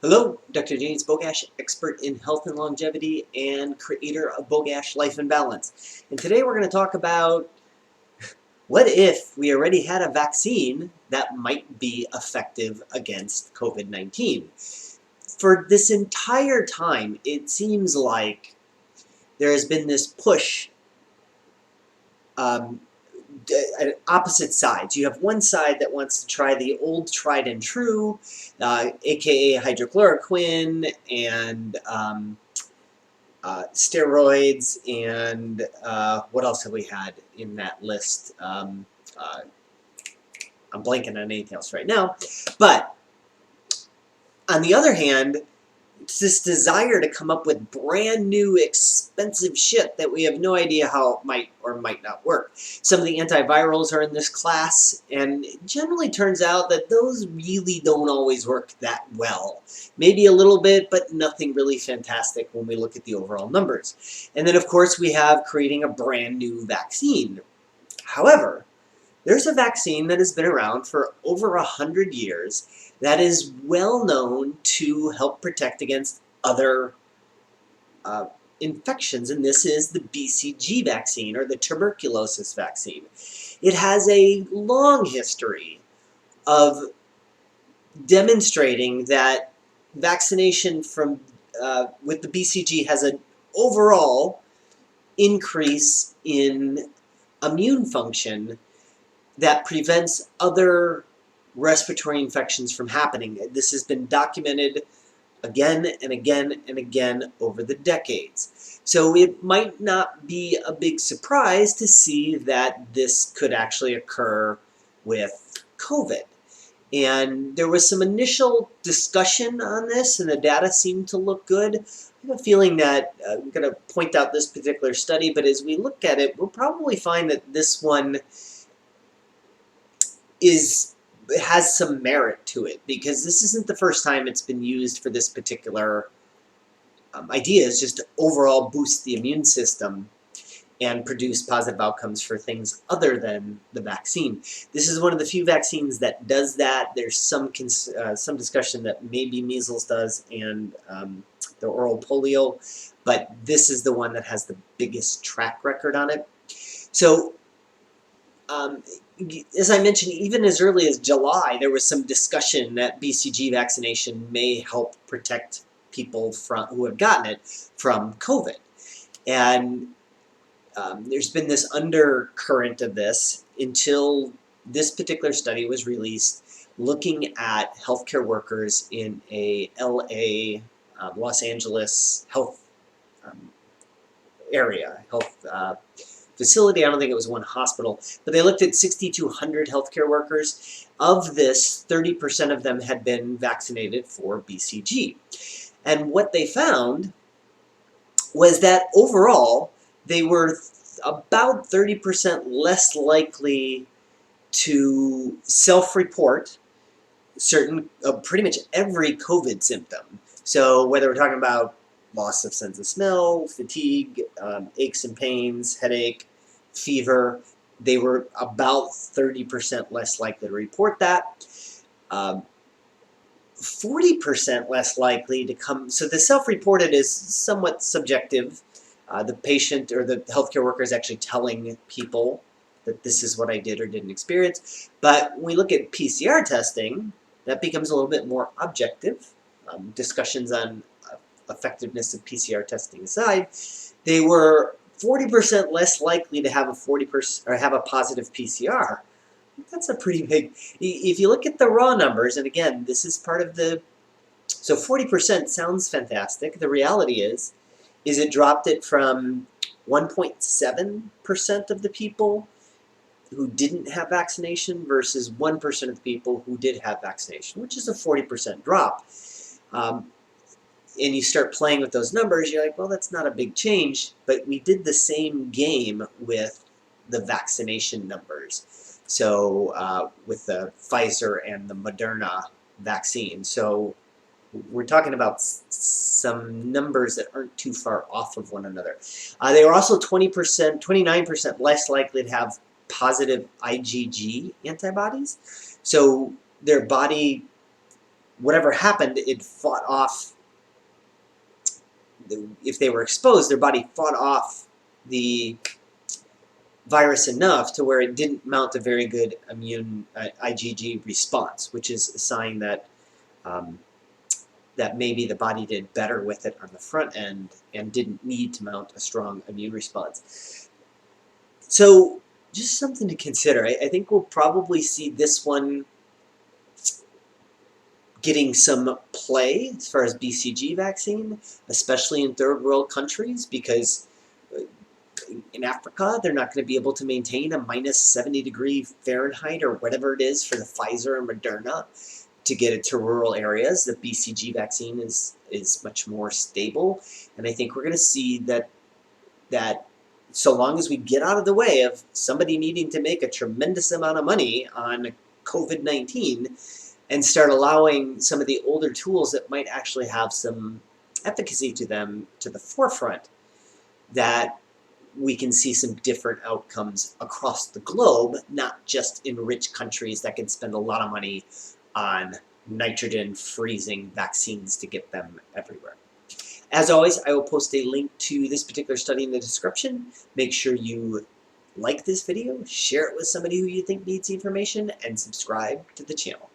Hello, Dr. James Bogash, expert in health and longevity and creator of Bogash Life and Balance. And today we're going to talk about what if we already had a vaccine that might be effective against COVID-19. For this entire time, it seems like there has been this push at opposite sides. You have one side that wants to try the old tried and true, aka hydrochloroquine and steroids, and what else have we had in that list? I'm blanking on anything else right now. But on the other hand, it's this desire to come up with brand new expensive shit that we have no idea how it might or might not work. Some of the antivirals are in this class, and it generally turns out that those really don't always work that well. Maybe a little bit, but nothing really fantastic when we look at the overall numbers. And then of course we have creating a brand new vaccine. However, there's a vaccine that has been around for over 100 years that is well known to help protect against other infections, and this is the BCG vaccine, or the tuberculosis vaccine. It has a long history of demonstrating that vaccination with the BCG has an overall increase in immune function that prevents other respiratory infections from happening. This has been documented again and again and again over the decades. So it might not be a big surprise to see that this could actually occur with COVID. And there was some initial discussion on this, and the data seemed to look good. I have a feeling that I'm going to point out this particular study, but as we look at it, we'll probably find that this one has some merit to it, because this isn't the first time it's been used for this particular idea. Is just to overall boost the immune system and produce positive outcomes for things other than the vaccine. This is one of the few vaccines that does that. There's some discussion that maybe measles does, and the oral polio, but this is the one that has the biggest track record on it. So as I mentioned, even as early as July, there was some discussion that BCG vaccination may help protect people who have gotten it from COVID. And there's been this undercurrent of this until this particular study was released looking at healthcare workers in a LA, Los Angeles health area, health facility. I don't think it was one hospital, but they looked at 6,200 healthcare workers. Of this, 30% of them had been vaccinated for BCG. And what they found was that overall, they were about 30% less likely to self-report pretty much every COVID symptom. So whether we're talking about loss of sense of smell, fatigue, aches and pains, headache, fever, they were about 30% less likely to report that. 40% less likely to come, so the self-reported is somewhat subjective. The patient or the healthcare worker is actually telling people that this is what I did or didn't experience. But when we look at PCR testing, that becomes a little bit more objective. Discussions on effectiveness of PCR testing aside, they were 40% less likely to have a positive PCR. That's a pretty big. If you look at the raw numbers, and again, this is part of the. So 40% sounds fantastic. The reality is it dropped it from 1.7% of the people who didn't have vaccination versus 1% of the people who did have vaccination, which is a 40% drop. And you start playing with those numbers, you're like, well, that's not a big change, but we did the same game with the vaccination numbers. So with the Pfizer and the Moderna vaccine. So we're talking about some numbers that aren't too far off of one another. They were also 29% less likely to have positive IgG antibodies. So their body whatever happened, it fought off, if they were exposed, their body fought off the virus enough to where it didn't mount a very good immune IgG response, which is a sign that that maybe the body did better with it on the front end and didn't need to mount a strong immune response. So just something to consider. I think we'll probably see this one getting some play as far as BCG vaccine, especially in third world countries, because in Africa, they're not going to be able to maintain a minus 70 Fahrenheit or whatever it is for the Pfizer and Moderna to get it to rural areas. The BCG vaccine is much more stable, and I think we're going to see that so long as we get out of the way of somebody needing to make a tremendous amount of money on COVID-19 and start allowing some of the older tools that might actually have some efficacy to them to the forefront, that we can see some different outcomes across the globe, not just in rich countries that can spend a lot of money on nitrogen freezing vaccines to get them everywhere. As always, I will post a link to this particular study in the description. Make sure you like this video, share it with somebody who you think needs information, and subscribe to the channel.